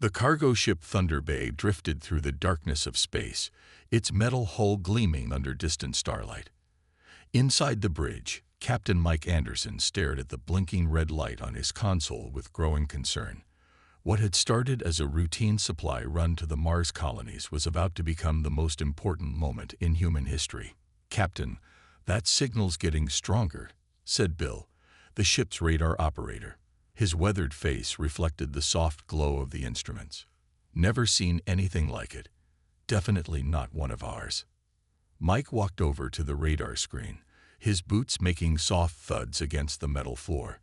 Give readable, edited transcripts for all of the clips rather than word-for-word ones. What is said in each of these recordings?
The cargo ship Thunder Bay drifted through the darkness of space, its metal hull gleaming under distant starlight. Inside the bridge, Captain Mike Anderson stared at the blinking red light on his console with growing concern. What had started as a routine supply run to the Mars colonies was about to become the most important moment in human history. "Captain, that signal's getting stronger," said Bill, the ship's radar operator. His weathered face reflected the soft glow of the instruments. "Never seen anything like it. Definitely not one of ours." Mike walked over to the radar screen, his boots making soft thuds against the metal floor.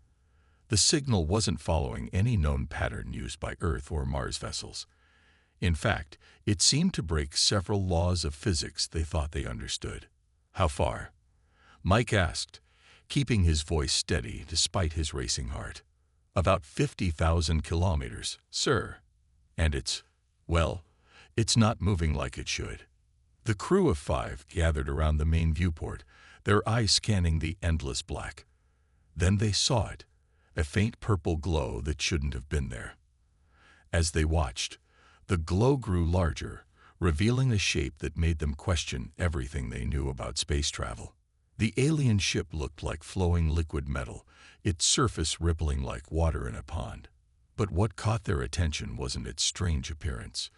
The signal wasn't following any known pattern used by Earth or Mars vessels. In fact, it seemed to break several laws of physics they thought they understood. "How far?" Mike asked, keeping his voice steady despite his racing heart. "About 50,000 kilometers, sir. And it's not moving like it should." The crew of 5 gathered around the main viewport, their eyes scanning the endless black. Then they saw it, a faint purple glow that shouldn't have been there. As they watched, the glow grew larger, revealing a shape that made them question everything they knew about space travel. The alien ship looked like flowing liquid metal, its surface rippling like water in a pond. But what caught their attention wasn't its strange appearance.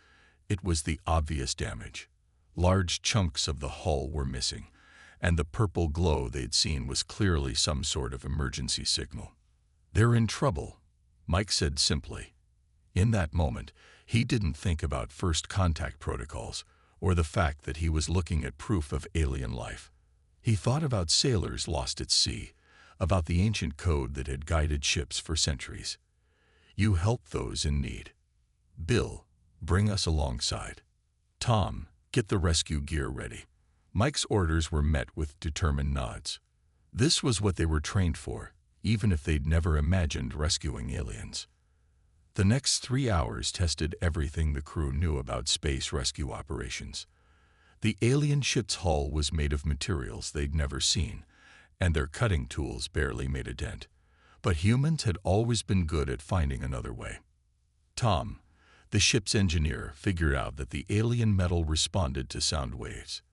It was the obvious damage. Large chunks of the hull were missing, and the purple glow they'd seen was clearly some sort of emergency signal. "They're in trouble," Mike said simply. In that moment, he didn't think about first contact protocols or the fact that he was looking at proof of alien life. He thought about sailors lost at sea, about the ancient code that had guided ships for centuries. "You help those in need. Bill, bring us alongside. Tom, get the rescue gear ready." Mike's orders were met with determined nods. This was what they were trained for, even if they'd never imagined rescuing aliens. The next 3 hours tested everything the crew knew about space rescue operations. The alien ship's hull was made of materials they'd never seen, and their cutting tools barely made a dent. But humans had always been good at finding another way. Tom, the ship's engineer, figured out that the alien metal responded to sound waves.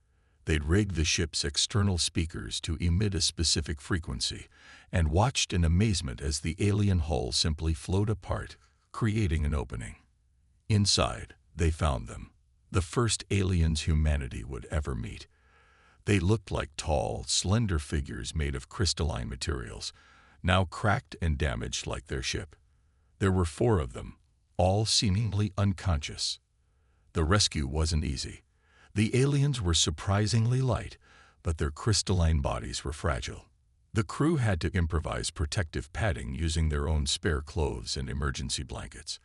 They'd rigged the ship's external speakers to emit a specific frequency, and watched in amazement as the alien hull simply flowed apart, creating an opening. Inside, they found them, the first aliens humanity would ever meet. They looked like tall, slender figures made of crystalline materials, now cracked and damaged like their ship. There were 4 of them, all seemingly unconscious. The rescue wasn't easy. The aliens were surprisingly light, but their crystalline bodies were fragile. The crew had to improvise protective padding using their own spare clothes and emergency blankets.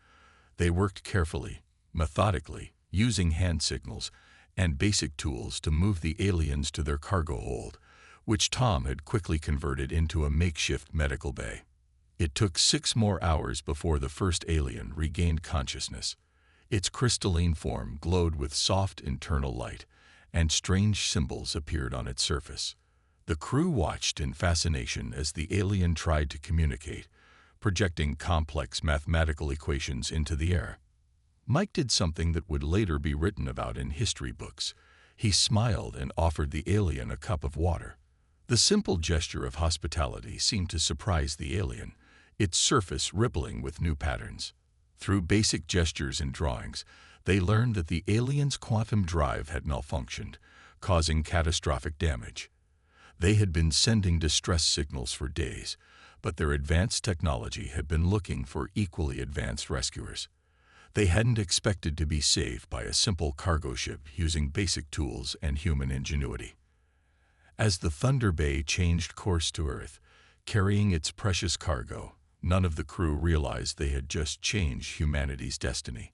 They worked carefully, methodically, using hand signals and basic tools to move the aliens to their cargo hold, which Tom had quickly converted into a makeshift medical bay. It took 6 more hours before the first alien regained consciousness. Its crystalline form glowed with soft internal light, and strange symbols appeared on its surface. The crew watched in fascination as the alien tried to communicate, projecting complex mathematical equations into the air. Mike did something that would later be written about in history books. He smiled and offered the alien a cup of water. The simple gesture of hospitality seemed to surprise the alien, its surface rippling with new patterns. Through basic gestures and drawings, they learned that the alien's quantum drive had malfunctioned, causing catastrophic damage. They had been sending distress signals for days, but their advanced technology had been looking for equally advanced rescuers. They hadn't expected to be saved by a simple cargo ship using basic tools and human ingenuity. As the Thunder Bay changed course to Earth, carrying its precious cargo, none of the crew realized they had just changed humanity's destiny.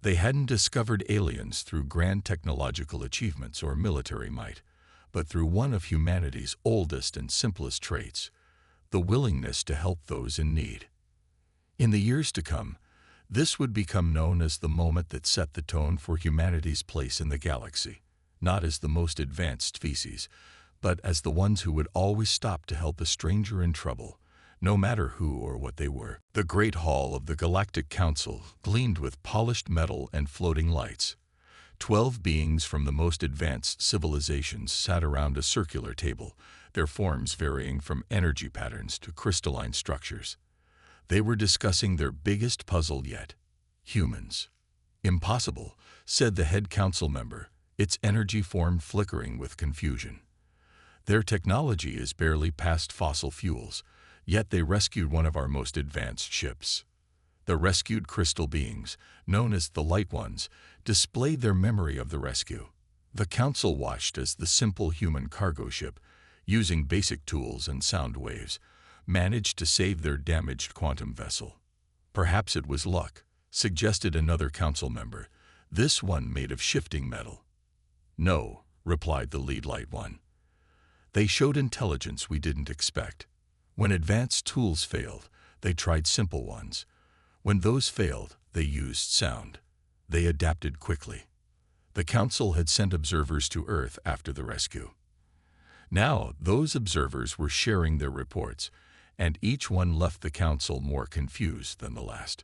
They hadn't discovered aliens through grand technological achievements or military might, but through one of humanity's oldest and simplest traits, the willingness to help those in need. In the years to come, this would become known as the moment that set the tone for humanity's place in the galaxy, not as the most advanced species, but as the ones who would always stop to help a stranger in trouble, no matter who or what they were. The Great Hall of the Galactic Council gleamed with polished metal and floating lights. 12 beings from the most advanced civilizations sat around a circular table, their forms varying from energy patterns to crystalline structures. They were discussing their biggest puzzle yet: humans. "Impossible," said the head council member, its energy form flickering with confusion. "Their technology is barely past fossil fuels, yet they rescued one of our most advanced ships." The rescued crystal beings, known as the Light Ones, displayed their memory of the rescue. The council watched as the simple human cargo ship, using basic tools and sound waves, managed to save their damaged quantum vessel. "Perhaps it was luck," suggested another council member, "this one made of shifting metal." "No," replied the lead Light One. "They showed intelligence we didn't expect. When advanced tools failed, they tried simple ones. When those failed, they used sound. They adapted quickly." The council had sent observers to Earth after the rescue. Now, those observers were sharing their reports, and each one left the council more confused than the last.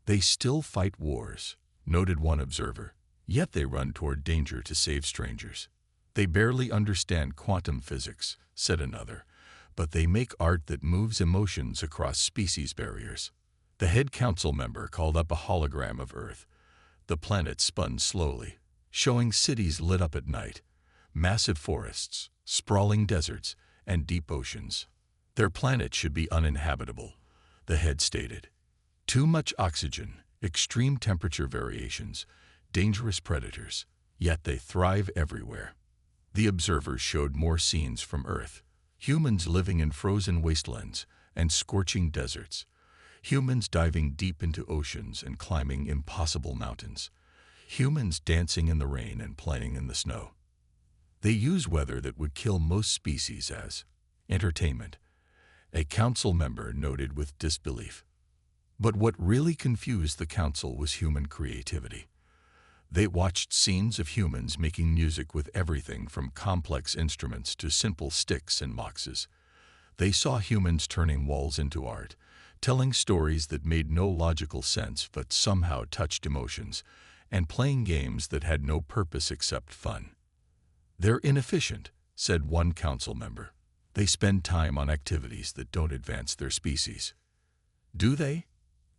"They still fight wars," noted one observer, "yet they run toward danger to save strangers." "They barely understand quantum physics," said another, "but they make art that moves emotions across species barriers." The head council member called up a hologram of Earth. The planet spun slowly, showing cities lit up at night, massive forests, sprawling deserts, and deep oceans. "Their planet should be uninhabitable," the head stated. "Too much oxygen, extreme temperature variations, dangerous predators, yet they thrive everywhere." The observers showed more scenes from Earth: humans living in frozen wastelands and scorching deserts, humans diving deep into oceans and climbing impossible mountains, humans dancing in the rain and playing in the snow. "They use weather that would kill most species as entertainment," a council member noted with disbelief. But what really confused the council was human creativity. They watched scenes of humans making music with everything from complex instruments to simple sticks and boxes. They saw humans turning walls into art, telling stories that made no logical sense but somehow touched emotions, and playing games that had no purpose except fun. "They're inefficient," said one council member. "They spend time on activities that don't advance their species." "Do they?"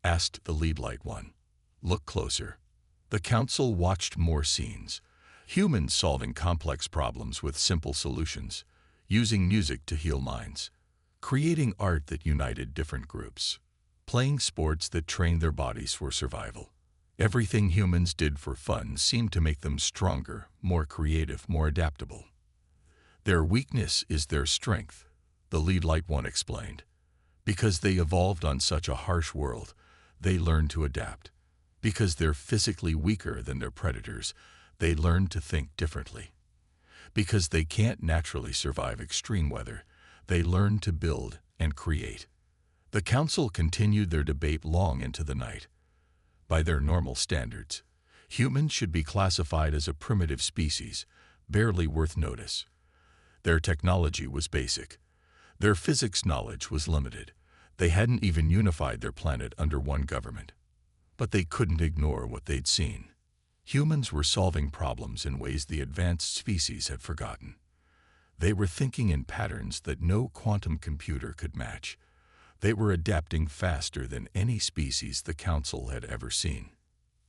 asked the lead Light One. "Look closer." The council watched more scenes: humans solving complex problems with simple solutions, using music to heal minds, creating art that united different groups, playing sports that trained their bodies for survival. Everything humans did for fun seemed to make them stronger, more creative, more adaptable. "Their weakness is their strength," the lead Light One explained. "Because they evolved on such a harsh world, they learned to adapt. Because they're physically weaker than their predators, they learned to think differently. Because they can't naturally survive extreme weather, they learn to build and create." The council continued their debate long into the night. By their normal standards, humans should be classified as a primitive species, barely worth notice. Their technology was basic. Their physics knowledge was limited. They hadn't even unified their planet under one government. But they couldn't ignore what they'd seen. Humans were solving problems in ways the advanced species had forgotten. They were thinking in patterns that no quantum computer could match. They were adapting faster than any species the council had ever seen.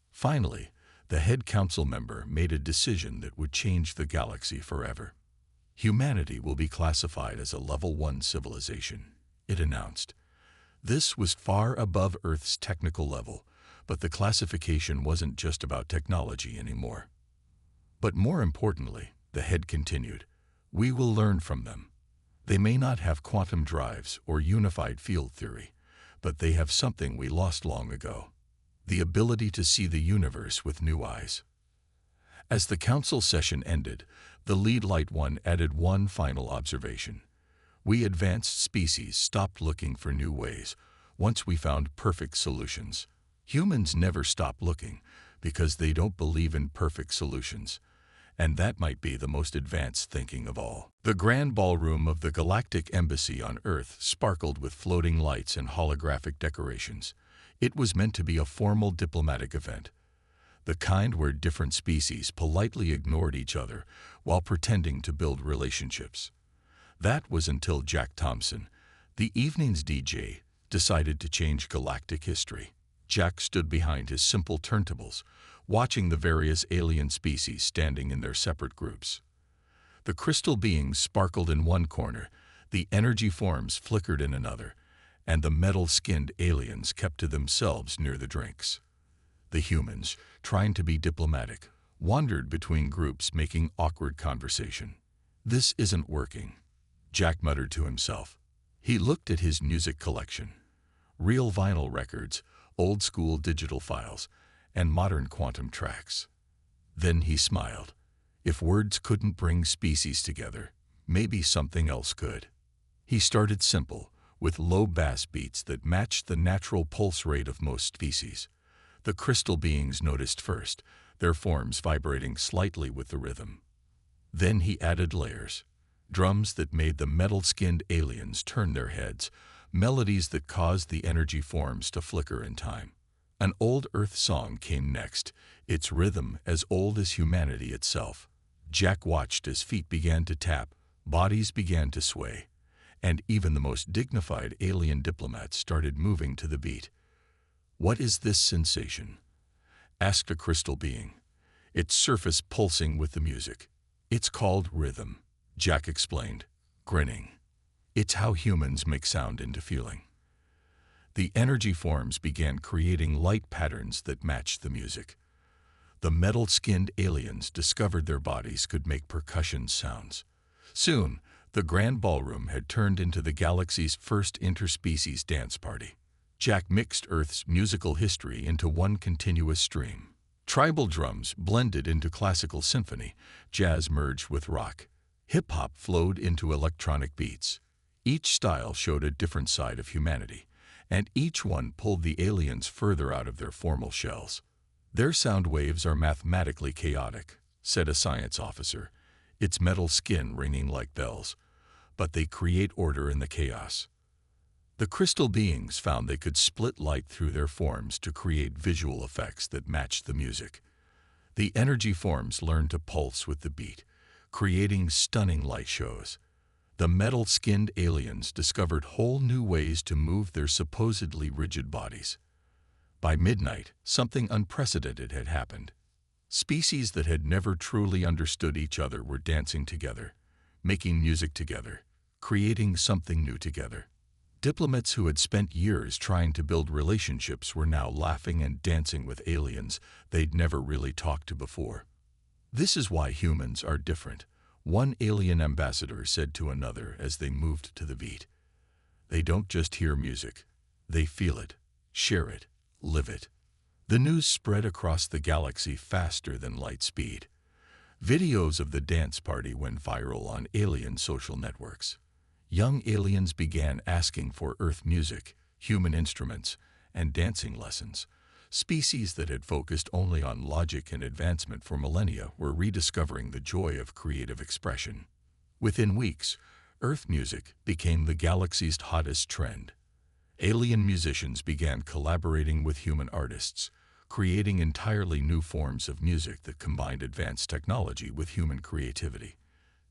Finally, the head council member made a decision that would change the galaxy forever. "Humanity will be classified as a Level 1 civilization," it announced. This was far above Earth's technical level, but the classification wasn't just about technology anymore. "But more importantly," the head continued, "we will learn from them. They may not have quantum drives or unified field theory, but they have something we lost long ago: the ability to see the universe with new eyes." As the council session ended, the lead Light One added one final observation: "We advanced species stopped looking for new ways once we found perfect solutions. Humans never stop looking because they don't believe in perfect solutions, And that might be the most advanced thinking of all. The grand ballroom of the Galactic Embassy on Earth sparkled with floating lights and holographic decorations. It was meant to be a formal diplomatic event, the kind where different species politely ignored each other while pretending to build relationships. That was until Jack Thompson, the evening's DJ, decided to change galactic history. Jack stood behind his simple turntables, watching the various alien species standing in their separate groups. The crystal beings sparkled in one corner, the energy forms flickered in another, and the metal-skinned aliens kept to themselves near the drinks. The humans, trying to be diplomatic, wandered between groups making awkward conversation. "This isn't working," Jack muttered to himself. He looked at his music collection. Real vinyl records, old-school digital files, and modern quantum tracks. Then he smiled. If words couldn't bring species together, maybe something else could. He started simple, with low bass beats that matched the natural pulse rate of most species. The crystal beings noticed first, their forms vibrating slightly with the rhythm. Then he added layers, drums that made the metal-skinned aliens turn their heads, melodies that caused the energy forms to flicker in time. An old Earth song came next, its rhythm as old as humanity itself. Jack watched as feet began to tap, bodies began to sway, and even the most dignified alien diplomats started moving to the beat. "What is this sensation?" asked a crystal being, its surface pulsing with the music. "It's called rhythm," Jack explained, grinning. "It's how humans make sound into feeling." The energy forms began creating light patterns that matched the music. The metal-skinned aliens discovered their bodies could make percussion sounds. Soon, the grand ballroom had turned into the galaxy's first interspecies dance party. Jack mixed Earth's musical history into one continuous stream. Tribal drums blended into classical symphony, jazz merged with rock, hip-hop flowed into electronic beats. Each style showed a different side of humanity, and each one pulled the aliens further out of their formal shells. "Their sound waves are mathematically chaotic," said a science officer, its metal skin ringing like bells, "but they create order in the chaos." The crystal beings found they could split light through their forms to create visual effects that matched the music. The energy forms learned to pulse with the beat, creating stunning light shows. The metal-skinned aliens discovered whole new ways to move their supposedly rigid bodies. By midnight, something unprecedented had happened. Species that had never truly understood each other were dancing together, making music together, creating something new together. Diplomats who had spent years trying to build relationships were now laughing and dancing with aliens they'd never really talked to before. "This is why humans are different," one alien ambassador said to another as they moved to the beat. "They don't just hear music, they feel it, share it, live it." The news spread across the galaxy faster than light speed. Videos of the dance party went viral on alien social networks. Young aliens began asking for Earth music, human instruments, and dancing lessons. Species that had focused only on logic and advancement for millennia were rediscovering the joy of creative expression. Within weeks, Earth music became the galaxy's hottest trend. Alien musicians began collaborating with human artists, creating entirely new forms of music that combined advanced technology with human creativity.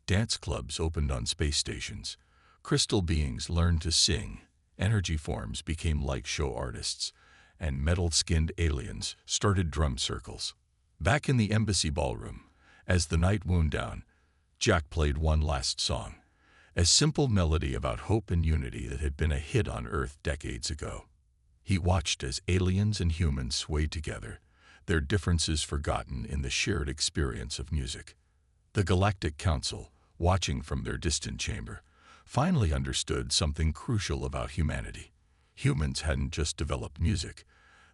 Dance clubs opened on space stations. Crystal beings learned to sing, energy forms became light show artists, and metal-skinned aliens started drum circles. Back in the embassy ballroom, as the night wound down, Jack played one last song, a simple melody about hope and unity that had been a hit on Earth decades ago. He watched as aliens and humans swayed together, their differences forgotten in the shared experience of music. The Galactic Council, watching from their distant chamber, finally understood something crucial about humanity. Humans hadn't just developed music,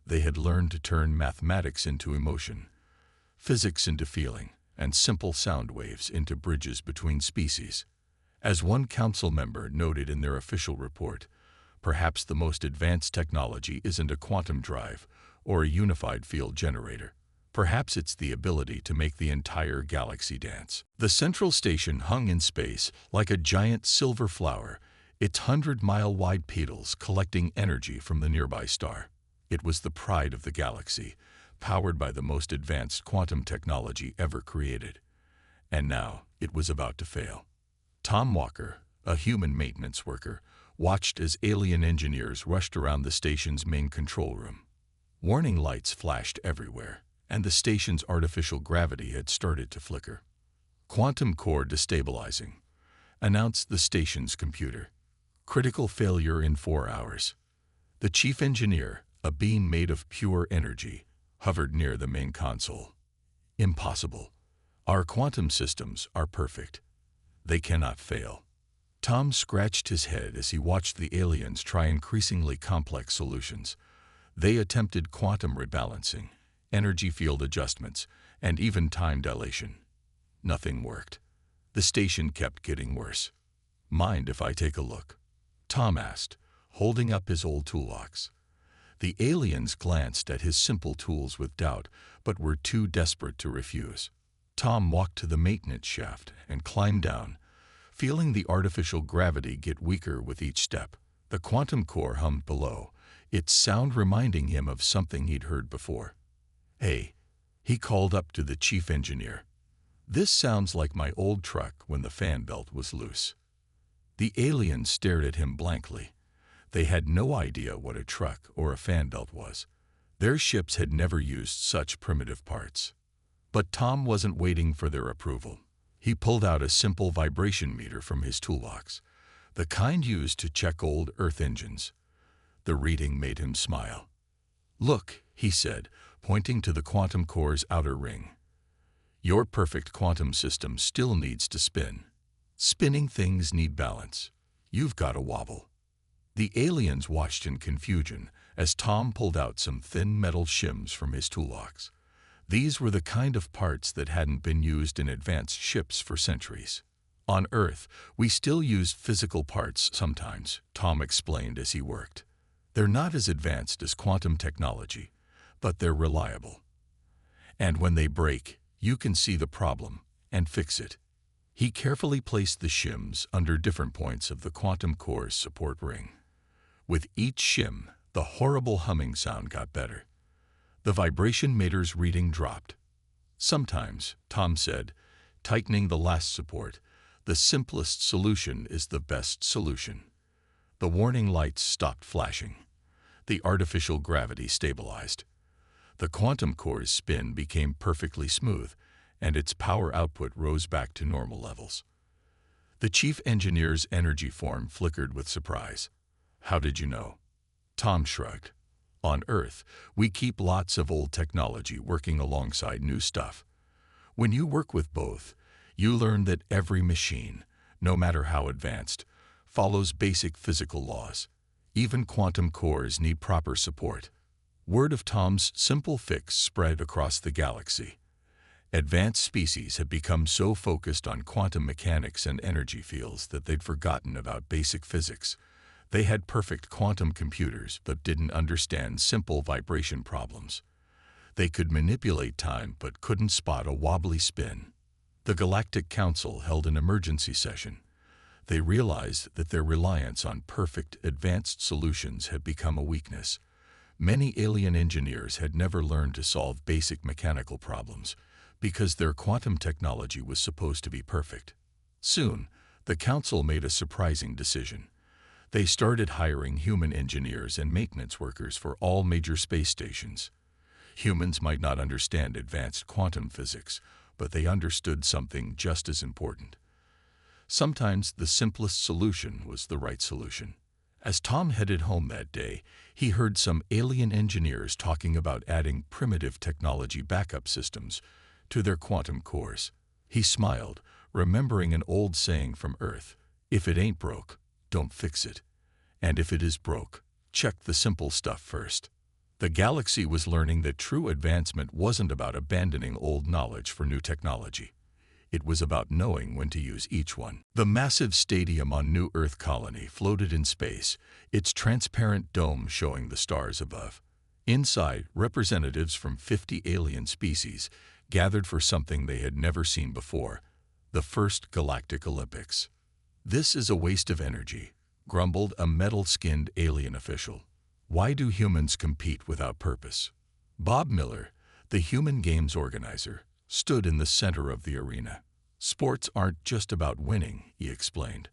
they had learned to turn mathematics into emotion, physics into feeling, and simple sound waves into bridges between species. As one council member noted in their official report, perhaps the most advanced technology isn't a quantum drive or a unified field generator, Perhaps it's the ability to make the entire galaxy dance. The central station hung in space like a giant silver flower, its 100-mile-wide petals collecting energy from the nearby star. It was the pride of the galaxy, powered by the most advanced quantum technology ever created. And now it was about to fail. Tom Walker, a human maintenance worker, watched as alien engineers rushed around the station's main control room. Warning lights flashed everywhere, and the station's artificial gravity had started to flicker. "Quantum core destabilizing," announced the station's computer. "Critical failure in 4 hours." The chief engineer, a being made of pure energy, hovered near the main console. "Impossible. Our quantum systems are perfect. They cannot fail." Tom scratched his head as he watched the aliens try increasingly complex solutions. They attempted quantum rebalancing, energy field adjustments, and even time dilation. Nothing worked. The station kept getting worse. "Mind if I take a look?" Tom asked, holding up his old toolbox. The aliens glanced at his simple tools with doubt, but were too desperate to refuse. Tom walked to the maintenance shaft and climbed down, feeling the artificial gravity get weaker with each step. The quantum core hummed below, its sound reminding him of something he'd heard before. "Hey," he called up to the chief engineer. "This sounds like my old truck when the fan belt was loose." The aliens stared at him blankly. They had no idea what a truck or a fan belt was. Their ships had never used such primitive parts. But Tom wasn't waiting for their approval. He pulled out a simple vibration meter from his toolbox, the kind used to check old Earth engines. The reading made him smile. "Look," he said, pointing to the quantum core's outer ring. "Your perfect quantum system still needs to spin. Spinning things need balance. You've got a wobble." The aliens watched in confusion as Tom pulled out some thin metal shims from his toolbox. These were the kind of parts that hadn't been used in advanced ships for centuries. "On Earth, we still use physical parts sometimes," Tom explained as he worked. "They're not as advanced as quantum technology, but they're reliable. And when they break, you can see the problem and fix it." He carefully placed the shims under different points of the quantum core's support ring. With each shim, the horrible humming sound got better. The vibration meter's reading dropped. "Sometimes," Tom said, tightening the last support, "the simplest solution is the best solution." The warning lights stopped flashing. The artificial gravity stabilized. The quantum core's spin became perfectly smooth, and its power output rose back to normal levels. The chief engineer's energy form flickered with surprise. "How did you know?" Tom shrugged. "On Earth, we keep lots of old technology working alongside new stuff. When you work with both, you learn that every machine, no matter how advanced, follows basic physical laws. Even quantum cores need proper support." Word of Tom's simple fix spread across the galaxy. Advanced species had become so focused on quantum mechanics and energy fields that they'd forgotten about basic physics. They had perfect quantum computers but didn't understand simple vibration problems. They could manipulate time but couldn't spot a wobbly spin. The Galactic Council held an emergency session. They realized that their reliance on perfect, advanced solutions had become a weakness. Many alien engineers had never learned to solve basic mechanical problems because their quantum technology was supposed to be perfect. Soon, the Council made a surprising decision. They started hiring human engineers and maintenance workers for all major space stations. Humans might not understand advanced quantum physics, but they understood something just as important. Sometimes the simplest solution was the right solution. As Tom headed home that day, he heard some alien engineers talking about adding primitive technology backup systems to their quantum cores. He smiled, remembering an old saying from Earth: "If it ain't broke, don't fix it. And if it is broke, check the simple stuff first." The galaxy was learning that true advancement wasn't about abandoning old knowledge for new technology. It was about knowing when to use each one. The massive stadium on New Earth Colony floated in space, its transparent dome showing the stars above. Inside, representatives from 50 alien species gathered for something they had never seen before, the first Galactic Olympics. "This is a waste of energy," grumbled a metal-skinned alien official. "Why do humans compete without purpose?" Bob Miller, the human games organizer, stood in the center of the arena. "Sports aren't just about winning," he explained.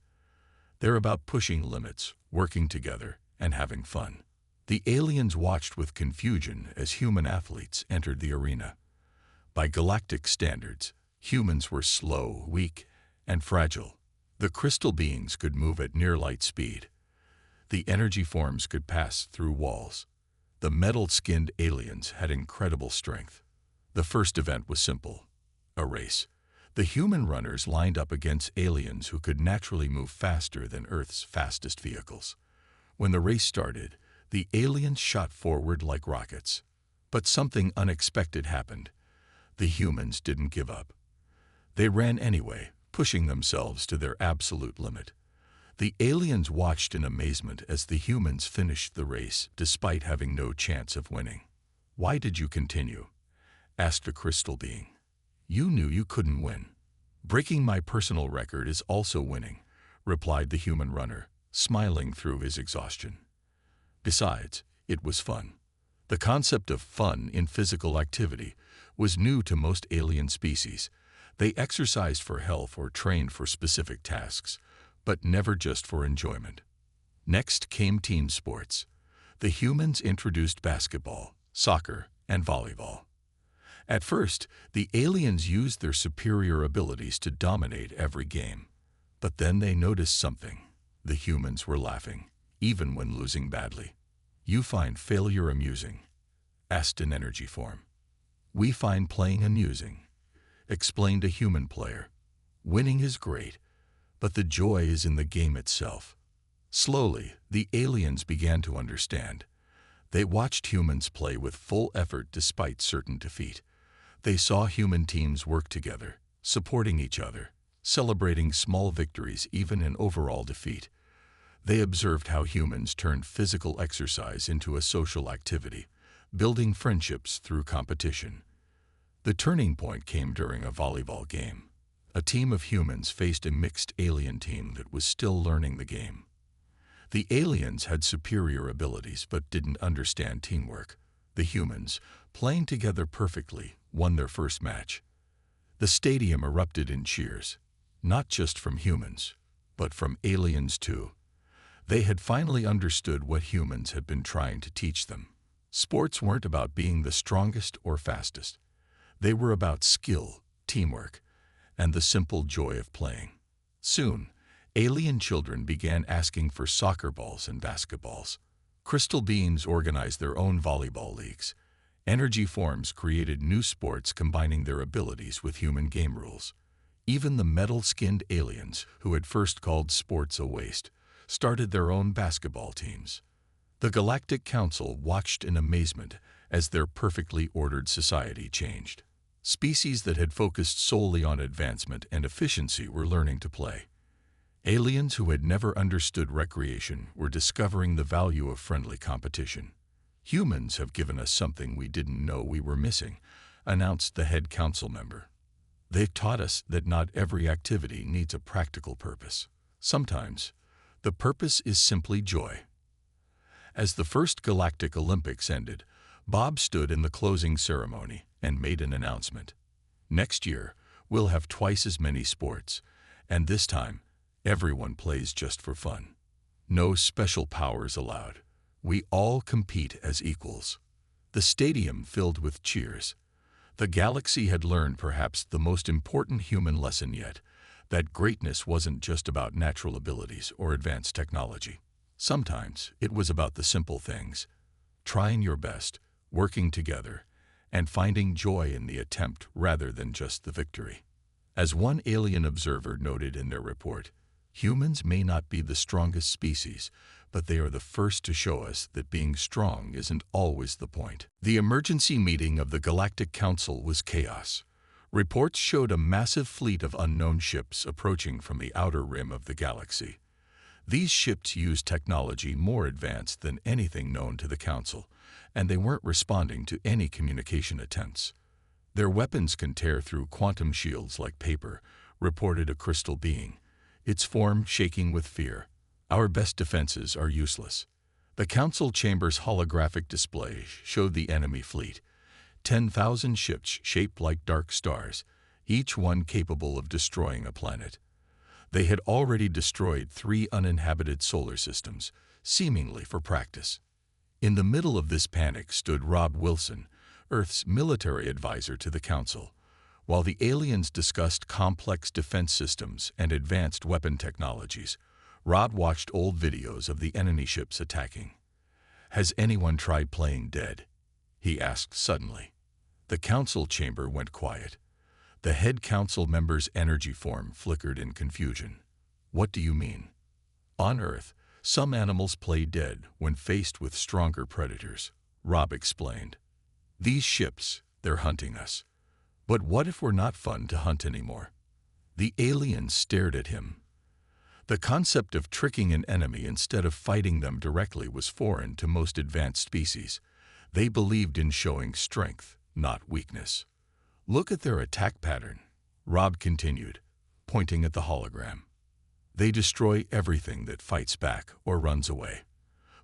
"They're about pushing limits, working together, and having fun." The aliens watched with confusion as human athletes entered the arena. By galactic standards, humans were slow, weak, and fragile. The crystal beings could move at near light speed. The energy forms could pass through walls. The metal-skinned aliens had incredible strength. The first event was simple: a race. The human runners lined up against aliens who could naturally move faster than Earth's fastest vehicles. When the race started, the aliens shot forward like rockets. But something unexpected happened. The humans didn't give up. They ran anyway, pushing themselves to their absolute limit. The aliens watched in amazement as the humans finished the race despite having no chance of winning. "Why did you continue?" asked a crystal being. "You knew you couldn't win." "Breaking my personal record is also winning," replied the human runner, smiling through his exhaustion. Besides, it was fun. The concept of fun in physical activity was new to most alien species. They exercised for health or trained for specific tasks, but never just for enjoyment. Next came team sports. The humans introduced basketball, soccer, and volleyball. At first, the aliens used their superior abilities to dominate every game. But then they noticed something. The humans were laughing, even when losing badly. "You find failure amusing?" asked an energy form. "We find playing amusing," explained a human player. "Winning is great, but the joy is in the game itself." Slowly, the aliens began to understand. They watched humans play with full effort despite certain defeat. They saw human teams work together, supporting each other, celebrating small victories even in overall defeat. They observed how humans turned physical exercise into a social activity, building friendships through competition. The turning point came during a volleyball game. A team of humans faced a mixed alien team that was still learning the game. The aliens had superior abilities but didn't understand teamwork. The humans, playing together perfectly, won their first match. The stadium erupted in cheers, not just from humans, but from aliens too. They had finally understood what humans had been trying to teach them. Sports weren't about being the strongest or fastest. They were about skill, teamwork, and the simple joy of playing. Soon, alien children began asking for soccer balls and basketballs. Crystal beings organized their own volleyball leagues. Energy forms created new sports combining their abilities with human game rules. Even the metal-skinned aliens, who had first called sports a waste, started their own basketball teams. The Galactic Council watched in amazement as their perfectly ordered society changed. Species that had focused solely on advancement and efficiency were learning to play. Aliens who had never understood recreation were discovering the value of friendly competition. "Humans have given us something we didn't know we were missing," announced the head council member. "They've taught us that not every activity needs a practical purpose. Sometimes, the purpose is simply joy." As the first Galactic Olympics ended, Bob stood in the closing ceremony and made an announcement. "Next year, we'll have twice as many sports, and this time, everyone plays just for fun. No special powers allowed. We all compete as equals." The stadium filled with cheers. The galaxy had learned perhaps the most important human lesson yet, that greatness wasn't just about natural abilities or advanced technology. Sometimes it was about the simple things: trying your best, working together, and finding joy in the attempt rather than just the victory. As one alien observer noted in their report, "Humans may not be the strongest species, but they are the first to show us that being strong isn't always the point." The emergency meeting of the Galactic Council was chaos. Reports showed a massive fleet of unknown ships approaching from the outer rim of the galaxy. These ships used technology more advanced than anything known to the Council, and they weren't responding to any communication attempts. "Their weapons can tear through quantum shields like paper," reported a crystal being, its form shaking with fear. "Our best defenses are useless." The council chamber's holographic display showed the enemy fleet, 10,000 ships shaped like dark stars, each one capable of destroying a planet. They had already destroyed 3 uninhabited solar systems, seemingly for practice. In the middle of this panic stood Rob Wilson, Earth's military advisor to the council. While the aliens discussed complex defense systems and advanced weapon technologies, Rob watched old videos of the enemy ships attacking. "Has anyone tried playing dead?" he asked suddenly. The council chamber went quiet. The head council member's energy form flickered in confusion. "What do you mean?" "On Earth, some animals play dead when faced with stronger predators," Rob explained. "These ships, they're hunting us. But what if we're not fun to hunt anymore?" The aliens stared at him. The concept of tricking an enemy instead of fighting them directly was foreign to most advanced species. They believed in showing strength, not weakness. "Look at their attack pattern," Rob continued, pointing at the hologram. "They destroy everything that fights back or runs away.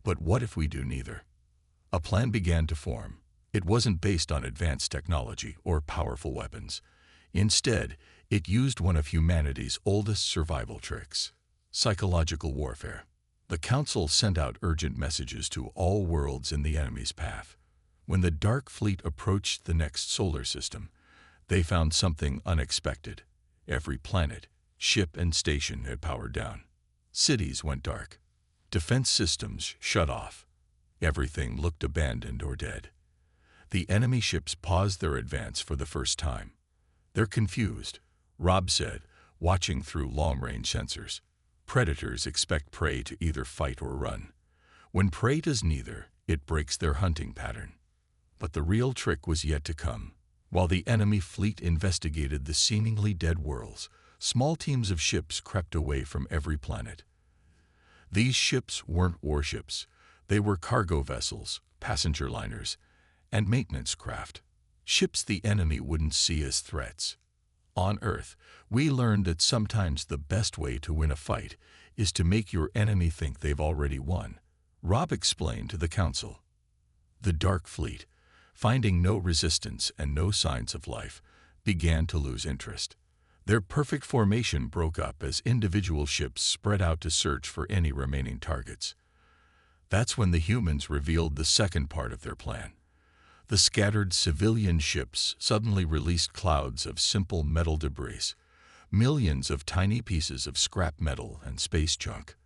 But what if we do neither?" A plan began to form. It wasn't based on advanced technology or powerful weapons. Instead, it used one of humanity's oldest survival tricks: psychological warfare. The council sent out urgent messages to all worlds in the enemy's path. When the Dark Fleet approached the next solar system, they found something unexpected. Every planet, ship, and station had powered down. Cities went dark. Defense systems shut off. Everything looked abandoned or dead. The enemy ships paused their advance for the first time. "They're confused," Rob said, watching through long-range sensors. "Predators expect prey to either fight or run. When prey does neither, it breaks their hunting pattern." But the real trick was yet to come. While the enemy fleet investigated the seemingly dead worlds, small teams of ships crept away from every planet. These ships weren't warships. They were cargo vessels, passenger liners, and maintenance craft. Ships the enemy wouldn't see as threats. On Earth, we learned that sometimes the best way to win a fight is to make your enemy think they've already won, Rob explained to the council. The Dark Fleet, finding no resistance and no signs of life, began to lose interest. Their perfect formation broke up as individual ships spread out to search for any remaining targets. That's when the humans revealed the second part of their plan. The scattered civilian ships suddenly released clouds of simple metal debris, millions of tiny pieces of scrap metal and space junk.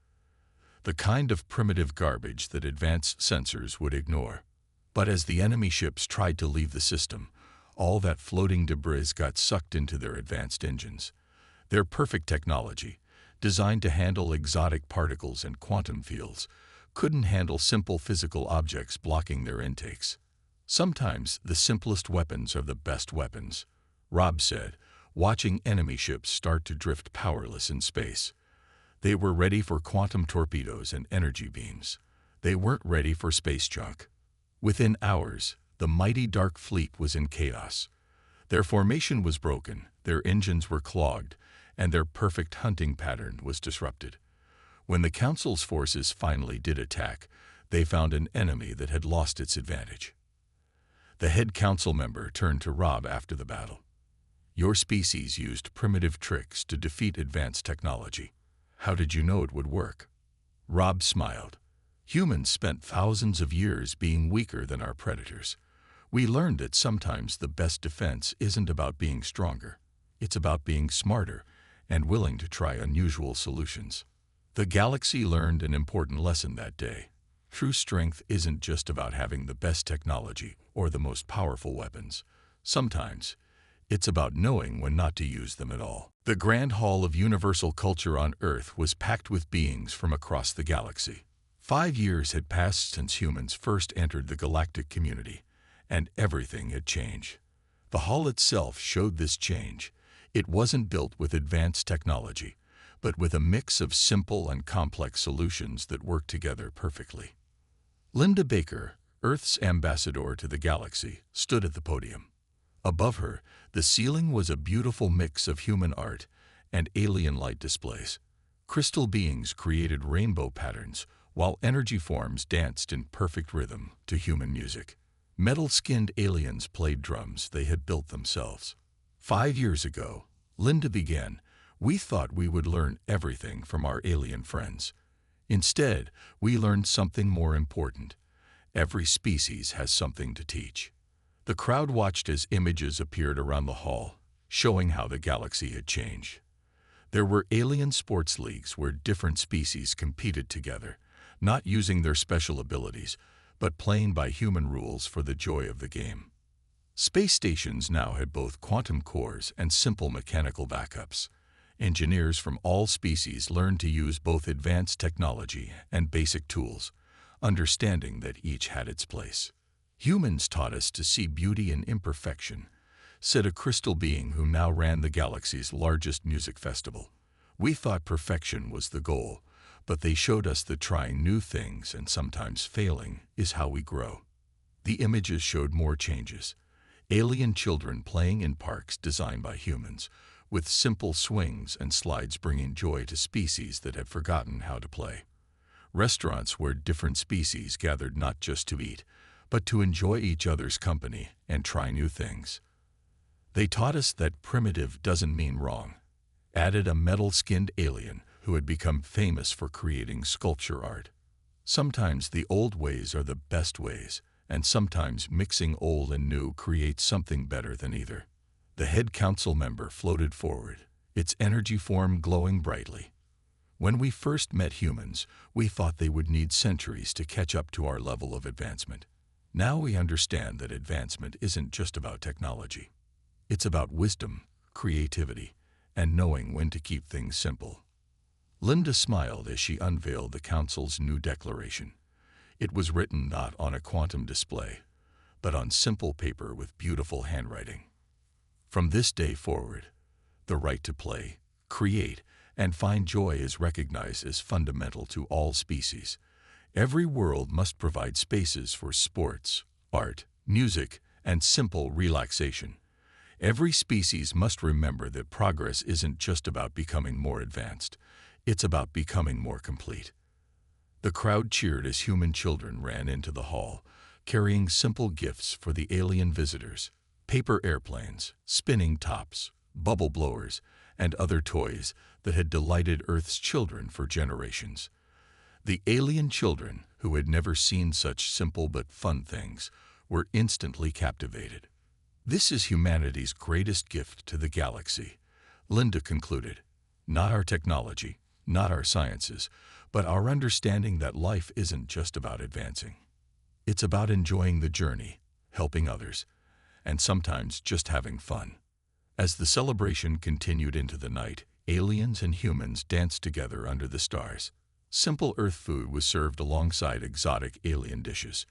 The kind of primitive garbage that advanced sensors would ignore. But as the enemy ships tried to leave the system, all that floating debris got sucked into their advanced engines. Their perfect technology, designed to handle exotic particles and quantum fields, couldn't handle simple physical objects blocking their intakes. "Sometimes the simplest weapons are the best weapons," Rob said, watching enemy ships start to drift powerless in space. They were ready for quantum torpedoes and energy beams. They weren't ready for space junk. Within hours, the mighty Dark Fleet was in chaos. Their formation was broken, their engines were clogged, and their perfect hunting pattern was disrupted. When the Council's forces finally did attack, they found an enemy that had lost its advantage. The head council member turned to Rob after the battle. "Your species used primitive tricks to defeat advanced technology. How did you know it would work?" Rob smiled. "Humans spent thousands of years being weaker than our predators. We learned that sometimes the best defense isn't about being stronger. It's about being smarter and willing to try unusual solutions." The galaxy learned an important lesson that day. True strength isn't just about having the best technology or the most powerful weapons. Sometimes, it's about knowing when not to use them at all. The Grand Hall of Universal Culture on Earth was packed with beings from across the galaxy. 5 years had passed since humans first entered the galactic community, and everything had changed. The hall itself showed this change. It wasn't built with advanced technology, but with a mix of simple and complex solutions that worked together perfectly. Linda Baker, Earth's ambassador to the galaxy, stood at the podium. Above her, the ceiling was a beautiful mix of human art and alien light displays. Crystal beings created rainbow patterns, while energy forms danced in perfect rhythm to human music. Metal-skinned aliens played drums they had built themselves. 5 years ago, Linda began, we thought we would learn everything from our alien friends. Instead, we learned something more important. Every species has something to teach. The crowd watched as images appeared around the hall, showing how the galaxy had changed. There were alien sports leagues where different species competed together, not using their special abilities, but playing by human rules for the joy of the game. Space stations now had both quantum cores and simple mechanical backups. Engineers from all species learned to use both advanced technology and basic tools, understanding that each had its place. Humans taught us to see beauty in imperfection, said a crystal being who now ran the galaxy's largest music festival. We thought perfection was the goal, but they showed us that trying new things and sometimes failing is how we grow. The images showed more changes. Alien children playing in parks designed by humans, with simple swings and slides bringing joy to species that had forgotten how to play. Restaurants where different species gathered not just to eat, but to enjoy each other's company and try new things. They taught us that primitive doesn't mean wrong. Added a metal-skinned alien who had become famous for creating sculpture art. Sometimes the old ways are the best ways, and sometimes mixing old and new creates something better than either. The head council member floated forward, its energy form glowing brightly. When we first met humans, we thought they would need centuries to catch up to our level of advancement. Now we understand that advancement isn't just about technology. It's about wisdom, creativity, and knowing when to keep things simple. Linda smiled as she unveiled the council's new declaration. It was written not on a quantum display, but on simple paper with beautiful handwriting. From this day forward, the right to play, create, and find joy is recognized as fundamental to all species. Every world must provide spaces for sports, art, music, and simple relaxation. Every species must remember that progress isn't just about becoming more advanced, it's about becoming more complete. The crowd cheered as human children ran into the hall, carrying simple gifts for the alien visitors: paper airplanes, spinning tops, bubble blowers, and other toys that had delighted Earth's children for generations. The alien children, who had never seen such simple but fun things, were instantly captivated. This is humanity's greatest gift to the galaxy, Linda concluded. Not our technology, not our sciences, but our understanding that life isn't just about advancing. It's about enjoying the journey, helping others, and sometimes just having fun. As the celebration continued into the night, aliens and humans danced together under the stars. Simple Earth food was served alongside exotic alien dishes.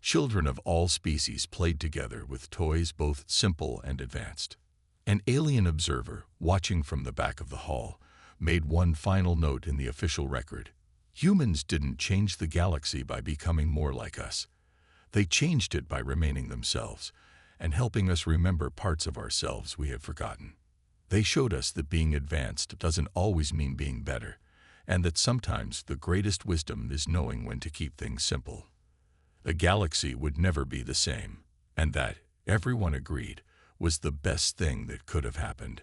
Children of all species played together with toys both simple and advanced. An alien observer, watching from the back of the hall, made one final note in the official record. Humans didn't change the galaxy by becoming more like us. They changed it by remaining themselves and helping us remember parts of ourselves we had forgotten. They showed us that being advanced doesn't always mean being better, and that sometimes the greatest wisdom is knowing when to keep things simple. The galaxy would never be the same, and that, everyone agreed, was the best thing that could have happened.